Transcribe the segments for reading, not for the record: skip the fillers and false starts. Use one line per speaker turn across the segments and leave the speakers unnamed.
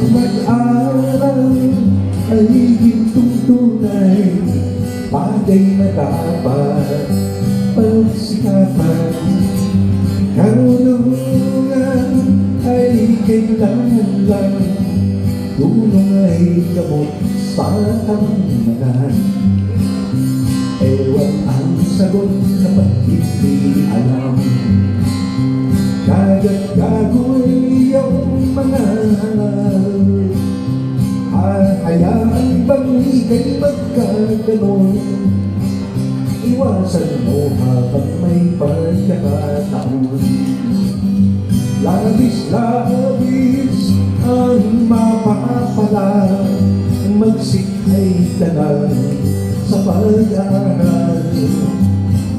mag-aral ay gintong tunay, bagay na dapat pagsikapan. Karunungan ay kailangan lang, tulong ay gamot sa kamangan. Ewan ang sagot kapag hindi alam, kaga't gagoy iyong mga hangal. Hayaan bang ika'y magkaganon, iwasan mo habang may pagkakataon. Labis-labis ang mapapala, magsikay ka lang sa pag-aaral.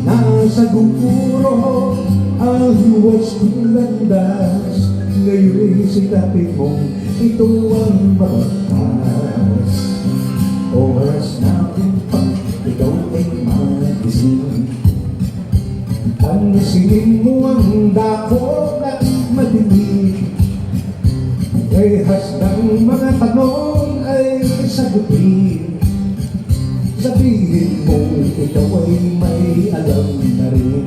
Nasa guro ang huwas kong landas, ngayon'y sikapin mong ito ang batas. Oras na upang ikaw ay magising, pansinin mo ang dako na madinig. Rehas ng mga tanong ay sagutin, sabihin mo ikaw ay may alam na rin.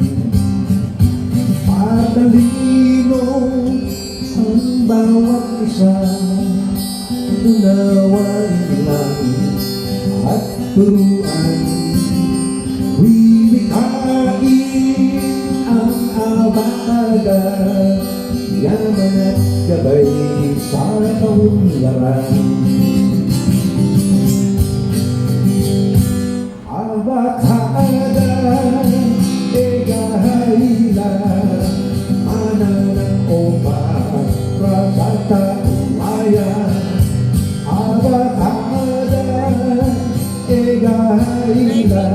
Patalino ang bawat isa, unawain lang at turuan. Wimikain ang abaga, yaman at gabay sa kaunlaran. Abakada, egahila, mana ng opas, prasata umaya. Abakada, egahila,